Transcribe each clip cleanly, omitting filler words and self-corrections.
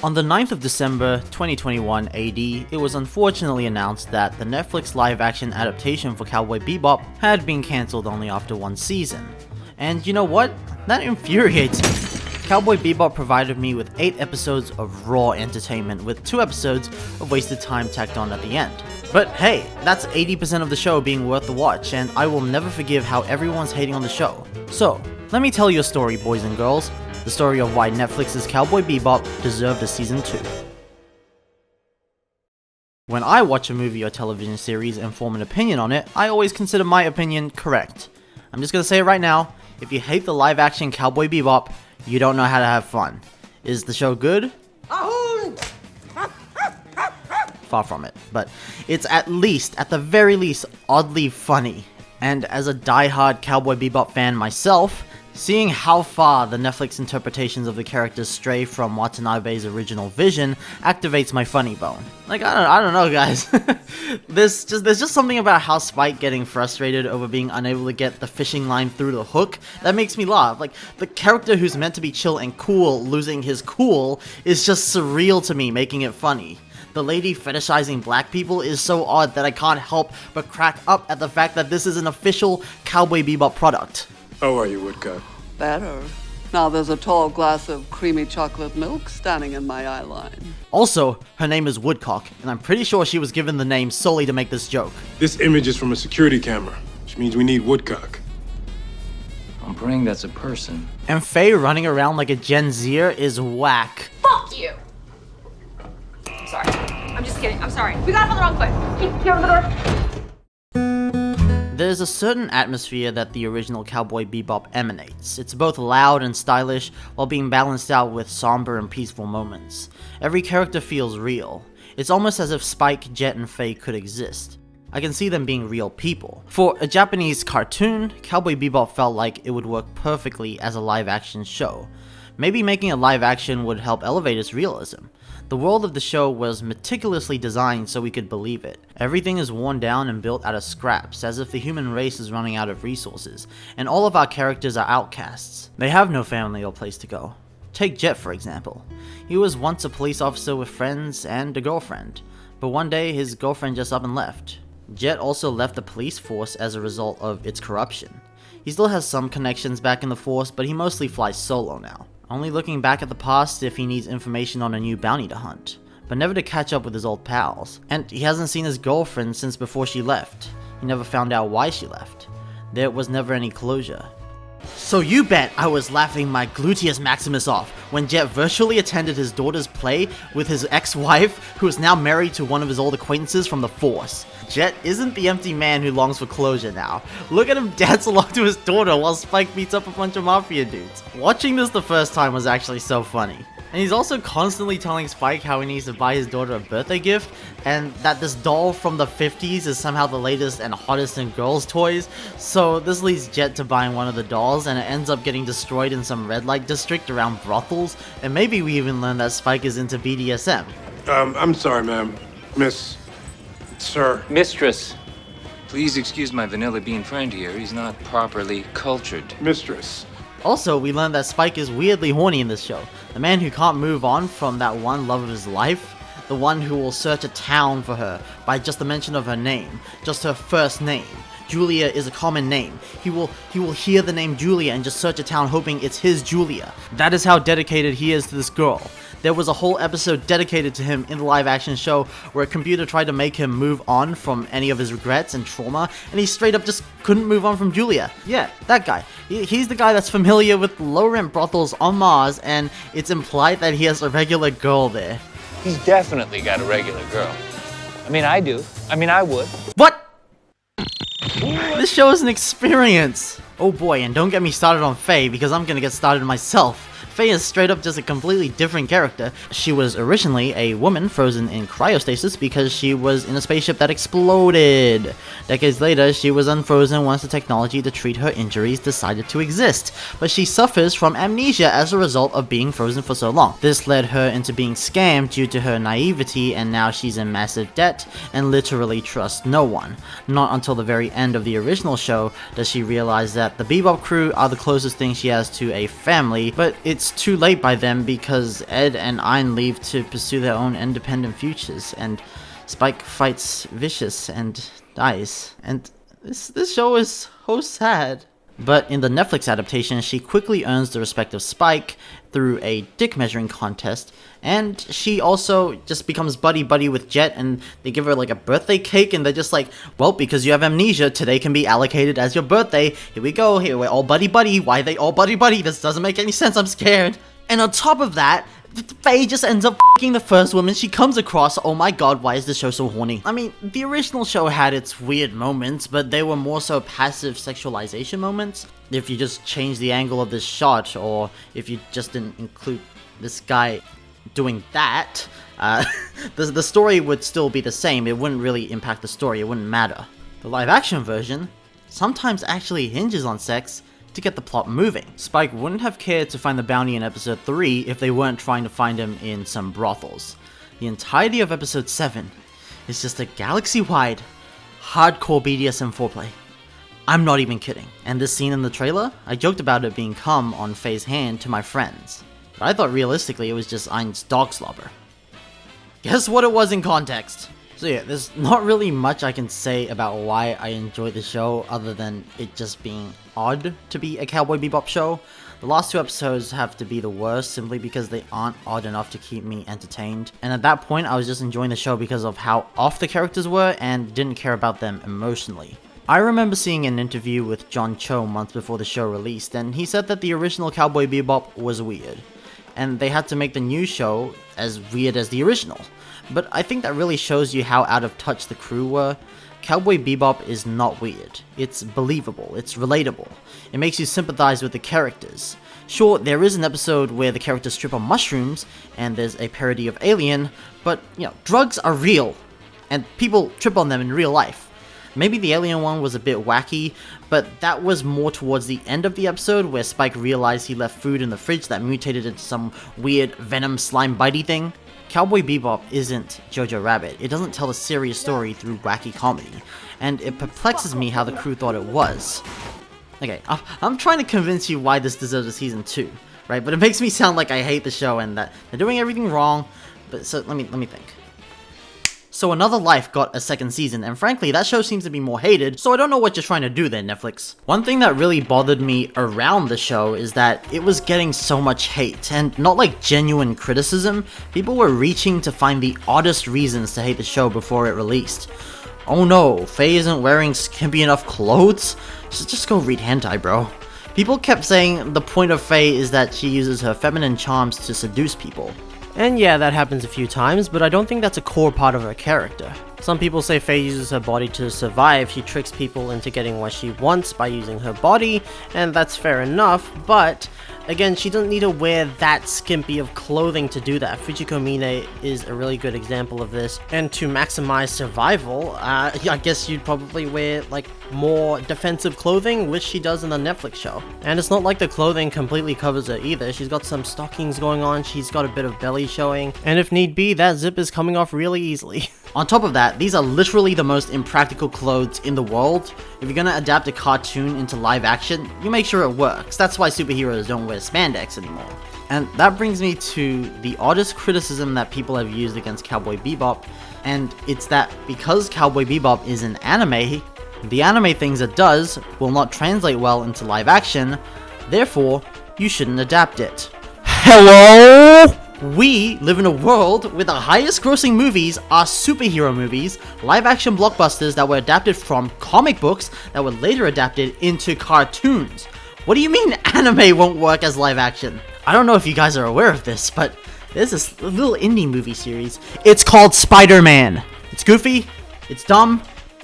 On the 9th of December 2021 AD, it was unfortunately announced that the Netflix live-action adaptation for Cowboy Bebop had been cancelled only after one season. And you know what? That infuriates me. Cowboy Bebop provided me with 8 episodes of raw entertainment with 2 episodes of wasted time tacked on at the end. But hey, that's 80% of the show being worth the watch, and I will never forgive how everyone's hating on the show. So, let me tell you a story, boys and girls. The story of why Netflix's Cowboy Bebop deserved a season 2. When I watch a movie or television series and form an opinion on it, I always consider my opinion correct. I'm just gonna say it right now, if you hate the live-action Cowboy Bebop, you don't know how to have fun. Is the show good? Far from it, but it's at the very least, oddly funny. And as a die-hard Cowboy Bebop fan myself, seeing how far the Netflix interpretations of the characters stray from Watanabe's original vision activates my funny bone. Like, I don't know guys. There's just something about how Spike getting frustrated over being unable to get the fishing line through the hook that makes me laugh. Like, the character who's meant to be chill and cool losing his cool is just surreal to me, making it funny. The lady fetishizing black people is so odd that I can't help but crack up at the fact that this is an official Cowboy Bebop product. How are you, Woodcock? Better. Now there's a tall glass of creamy chocolate milk standing in my eye line. Also, her name is Woodcock, and I'm pretty sure she was given the name solely to make this joke. This image is from a security camera, which means we need Woodcock. I'm praying that's a person. And Faye running around like a Gen Zer is whack. Fuck you! I'm sorry. I'm just kidding. I'm sorry. We got off on the wrong foot. Get over the door. There's a certain atmosphere that the original Cowboy Bebop emanates. It's both loud and stylish, while being balanced out with somber and peaceful moments. Every character feels real. It's almost as if Spike, Jet, and Faye could exist. I can see them being real people. For a Japanese cartoon, Cowboy Bebop felt like it would work perfectly as a live-action show. Maybe making a live-action would help elevate its realism. The world of the show was meticulously designed so we could believe it. Everything is worn down and built out of scraps, as if the human race is running out of resources, and all of our characters are outcasts. They have no family or place to go. Take Jet for example. He was once a police officer with friends and a girlfriend, but one day his girlfriend just up and left. Jet also left the police force as a result of its corruption. He still has some connections back in the force, but he mostly flies solo now. Only looking back at the past if he needs information on a new bounty to hunt, but never to catch up with his old pals. And he hasn't seen his girlfriend since before she left. He never found out why she left. There was never any closure. So you bet I was laughing my gluteus maximus off when Jet virtually attended his daughter's play with his ex-wife, who is now married to one of his old acquaintances from the Force. Jet isn't the empty man who longs for closure now. Look at him dance along to his daughter while Spike beats up a bunch of mafia dudes. Watching this the first time was actually so funny. And he's also constantly telling Spike how he needs to buy his daughter a birthday gift, and that this doll from the 50s is somehow the latest and hottest in girls' toys. So this leads Jet to buying one of the dolls, and it ends up getting destroyed in some red light district around brothels, and maybe we even learn that Spike is into BDSM. I'm sorry, ma'am. Sir. Mistress. Please excuse my vanilla bean friend here. He's not properly cultured. Mistress. Also, we learned that Spike is weirdly horny in this show. The man who can't move on from that one love of his life. The one who will search a town for her by just the mention of her name. Just her first name. Julia is a common name. He will hear the name Julia and just search a town hoping it's his Julia. That is how dedicated he is to this girl. There was a whole episode dedicated to him in the live-action show where a computer tried to make him move on from any of his regrets and trauma, and he straight up just couldn't move on from Julia. Yeah, that guy. He's the guy that's familiar with low-rent brothels on Mars, and it's implied that he has a regular girl there. He's definitely got a regular girl. I mean, I do. I mean, I would. What? This show is an experience! Oh boy, and don't get me started on Faye, because I'm gonna get started myself. Faye is straight up just a completely different character. She was originally a woman frozen in cryostasis because she was in a spaceship that exploded. Decades later, she was unfrozen once the technology to treat her injuries decided to exist, but she suffers from amnesia as a result of being frozen for so long. This led her into being scammed due to her naivety, and now she's in massive debt and literally trusts no one. Not until the very end of the original show does she realize that the Bebop crew are the closest thing she has to a family, but it's it's too late by then because Ed and Ein leave to pursue their own independent futures, and Spike fights Vicious and dies. And this show is so sad. But in the Netflix adaptation, she quickly earns the respect of Spike through a dick measuring contest, and she also just becomes buddy-buddy with Jet, and they give her like a birthday cake, and they're just like, well, because you have amnesia, today can be allocated as your birthday. Here we go, here we're all buddy-buddy. Why are they all buddy-buddy? This doesn't make any sense, I'm scared. And on top of that, Faye just ends up f***ing the first woman she comes across. Oh my god, why is this show so horny? I mean, the original show had its weird moments, but they were more so passive sexualization moments. If you just change the angle of this shot, or if you just didn't include this guy doing that, the story would still be the same. It wouldn't really impact the story, it wouldn't matter. The live action version sometimes actually hinges on sex to get the plot moving. Spike wouldn't have cared to find the bounty in episode 3 if they weren't trying to find him in some brothels. The entirety of episode 7 is just a galaxy-wide, hardcore BDSM foreplay. I'm not even kidding. And this scene in the trailer, I joked about it being cum on Faye's hand to my friends, but I thought realistically it was just Ein's dog slobber. Guess what it was in context? So yeah, there's not really much I can say about why I enjoy the show other than it just being odd to be a Cowboy Bebop show. The last 2 episodes have to be the worst simply because they aren't odd enough to keep me entertained. And at that point, I was just enjoying the show because of how off the characters were and didn't care about them emotionally. I remember seeing an interview with John Cho months before the show released, and he said that the original Cowboy Bebop was weird, and they had to make the new show as weird as the original. But I think that really shows you how out of touch the crew were. Cowboy Bebop is not weird. It's believable. It's relatable. It makes you sympathize with the characters. Sure, there is an episode where the characters trip on mushrooms, and there's a parody of Alien, but, you know, drugs are real, and people trip on them in real life. Maybe the Alien one was a bit wacky, but that was more towards the end of the episode where Spike realized he left food in the fridge that mutated into some weird venom slime bitey thing. Cowboy Bebop isn't Jojo Rabbit. It doesn't tell a serious story through wacky comedy, and it perplexes me how the crew thought it was. Okay, I'm trying to convince you why this deserves a season 2, right? But it makes me sound like I hate the show and that they're doing everything wrong. But so let me think. So Another Life got a second season, and frankly, that show seems to be more hated, so I don't know what you're trying to do there, Netflix. One thing that really bothered me around the show is that it was getting so much hate, and not like genuine criticism. People were reaching to find the oddest reasons to hate the show before it released. Oh no, Faye isn't wearing skimpy enough clothes? Just go read hentai, bro. People kept saying the point of Faye is that she uses her feminine charms to seduce people. And yeah, that happens a few times, but I don't think that's a core part of her character. Some people say Faye uses her body to survive. She tricks people into getting what she wants by using her body, and that's fair enough, but again, she doesn't need to wear that skimpy of clothing to do that. Fujiko Mine is a really good example of this. And to maximize survival, I guess you'd probably wear like more defensive clothing, which she does in the Netflix show. And it's not like the clothing completely covers her either. She's got some stockings going on, she's got a bit of belly showing, and if need be, that zip is coming off really easily. On top of that, these are literally the most impractical clothes in the world. If you're gonna adapt a cartoon into live action, you make sure it works. That's why superheroes don't wear spandex anymore. And that brings me to the oddest criticism that people have used against Cowboy Bebop, and it's that because Cowboy Bebop is an anime, the anime things it does will not translate well into live action, therefore, you shouldn't adapt it. Hello? We live in a world where the highest grossing movies are superhero movies, live action blockbusters that were adapted from comic books that were later adapted into cartoons. What do you mean anime won't work as live action? I don't know if you guys are aware of this, but there's this little indie movie series. It's called Spider-Man. It's goofy, it's dumb,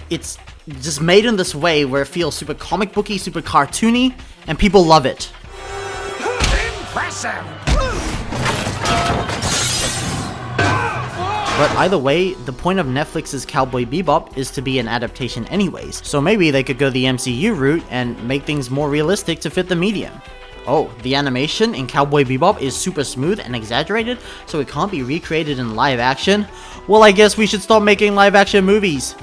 it's just made in this way where it feels super comic booky, super cartoony, and people love it. Impressive! But either way, the point of Netflix's Cowboy Bebop is to be an adaptation anyways, so maybe they could go the MCU route and make things more realistic to fit the medium. Oh, the animation in Cowboy Bebop is super smooth and exaggerated, so it can't be recreated in live action? Well, I guess we should stop making live action movies.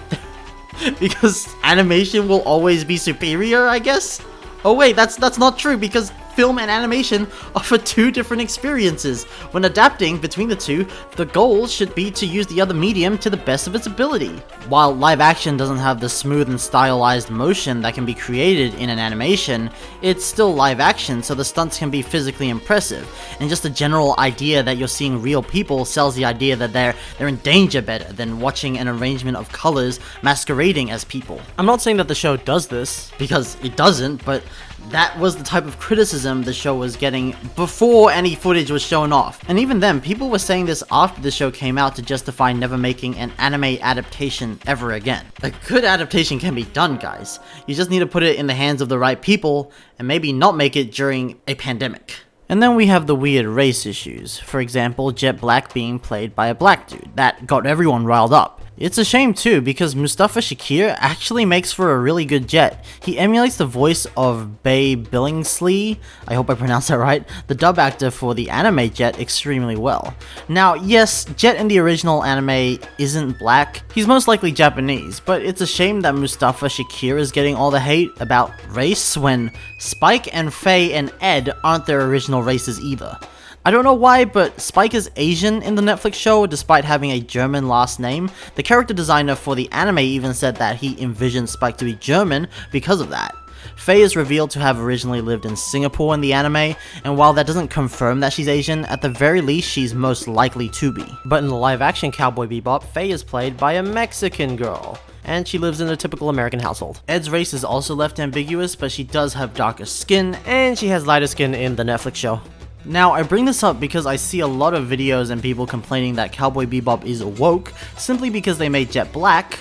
Because animation will always be superior, I guess? Oh wait, that's not true, because film and animation offer two different experiences. When adapting between the two, the goal should be to use the other medium to the best of its ability. While live action doesn't have the smooth and stylized motion that can be created in an animation, it's still live action, so the stunts can be physically impressive, and just the general idea that you're seeing real people sells the idea that they're in danger better than watching an arrangement of colors masquerading as people. I'm not saying that the show does this, because it doesn't, but that was the type of criticism the show was getting before any footage was shown off. And even then, people were saying this after the show came out to justify never making an anime adaptation ever again. A good adaptation can be done, guys. You just need to put it in the hands of the right people, and maybe not make it during a pandemic. And then we have the weird race issues. For example, Jet Black being played by a black dude. That got everyone riled up. It's a shame too, because Mustafa Shakir actually makes for a really good Jet. He emulates the voice of Bay Billingsley, I hope I pronounced that right, the dub actor for the anime Jet, extremely well. Now, yes, Jet in the original anime isn't black, he's most likely Japanese, but it's a shame that Mustafa Shakir is getting all the hate about race when Spike and Faye and Ed aren't their original races either. I don't know why, but Spike is Asian in the Netflix show despite having a German last name. The character designer for the anime even said that he envisioned Spike to be German because of that. Faye is revealed to have originally lived in Singapore in the anime, and while that doesn't confirm that she's Asian, at the very least she's most likely to be. But in the live-action Cowboy Bebop, Faye is played by a Mexican girl, and she lives in a typical American household. Ed's race is also left ambiguous, but she does have darker skin, and she has lighter skin in the Netflix show. Now, I bring this up because I see a lot of videos and people complaining that Cowboy Bebop is woke simply because they made Jet Black,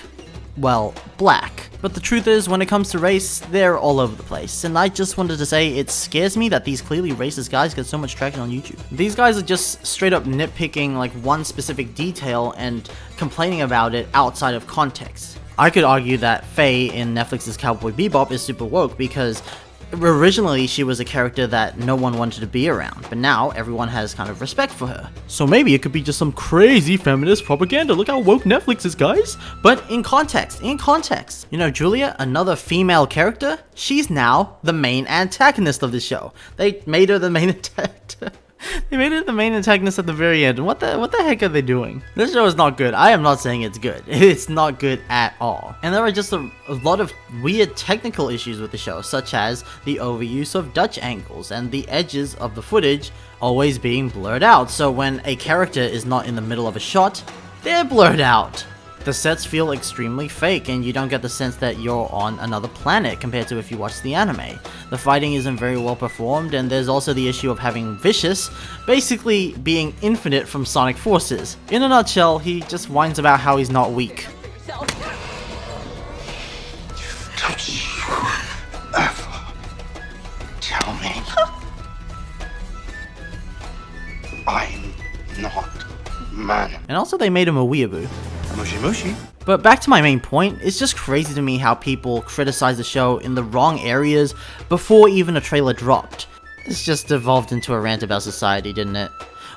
well, black. But the truth is, when it comes to race, they're all over the place, and I just wanted to say it scares me that these clearly racist guys get so much traction on YouTube. These guys are just straight up nitpicking like one specific detail and complaining about it outside of context. I could argue that Faye in Netflix's Cowboy Bebop is super woke because originally she was a character that no one wanted to be around, but now everyone has kind of respect for her. So maybe it could be just some crazy feminist propaganda. Look how woke Netflix is, guys. But in context. You know, Julia, another female character, she's now the main antagonist of the show. They made her the main They made it the main antagonist at the very end. What the heck are they doing? This show is not good. I am not saying it's good. It's not good at all. And there are just a lot of weird technical issues with the show, such as the overuse of Dutch angles and the edges of the footage always being blurred out. So when a character is not in the middle of a shot, they're blurred out. The sets feel extremely fake, and you don't get the sense that you're on another planet compared to if you watch the anime. The fighting isn't very well performed, and there's also the issue of having Vicious basically being infinite from Sonic Forces. In a nutshell, he just whines about how he's not weak. Don't you ever tell me I'm not man. And also they made him a weeaboo. Mushy mushy. But back to my main point, it's just crazy to me how people criticize the show in the wrong areas before even a trailer dropped. It's just evolved into a rant about society, didn't it?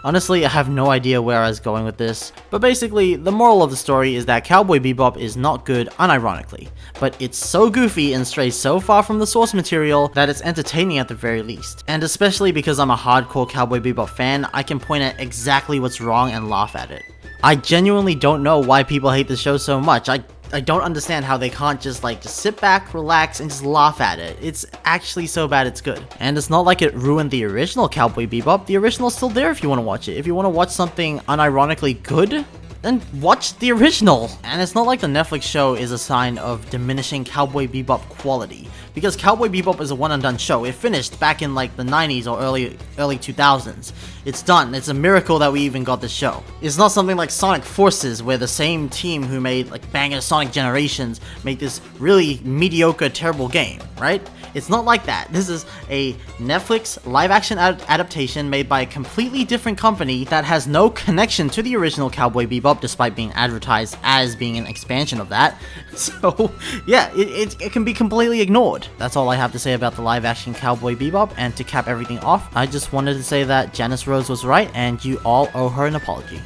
Honestly, I have no idea where I was going with this, but basically, the moral of the story is that Cowboy Bebop is not good unironically, but it's so goofy and strays so far from the source material that it's entertaining at the very least. And especially because I'm a hardcore Cowboy Bebop fan, I can point at exactly what's wrong and laugh at it. I genuinely don't know why people hate the show so much. I don't understand how they can't just sit back, relax, and just laugh at it. It's actually so bad it's good. And it's not like it ruined the original Cowboy Bebop. The original's still there if you want to watch it. If you want to watch something unironically good, then watch the original. And it's not like the Netflix show is a sign of diminishing Cowboy Bebop quality, because Cowboy Bebop is a one and done show. It finished back in the 90s or early 2000s. It's done. It's a miracle that we even got this show. It's not something like Sonic Forces, where the same team who made banger Sonic Generations made this really mediocre, terrible game, right? It's not like that. This is a Netflix live-action adaptation made by a completely different company that has no connection to the original Cowboy Bebop, despite being advertised as being an expansion of that. So, yeah, it can be completely ignored. That's all I have to say about the live-action Cowboy Bebop, and to cap everything off, I just wanted to say that Janice Rose was right, and you all owe her an apology.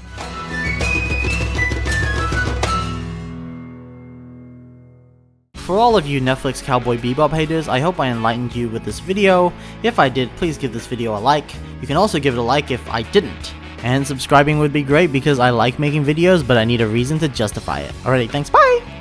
For all of you Netflix Cowboy Bebop haters, I hope I enlightened you with this video. If I did, please give this video a like. You can also give it a like if I didn't. And subscribing would be great because I like making videos, but I need a reason to justify it. Alrighty, thanks, bye!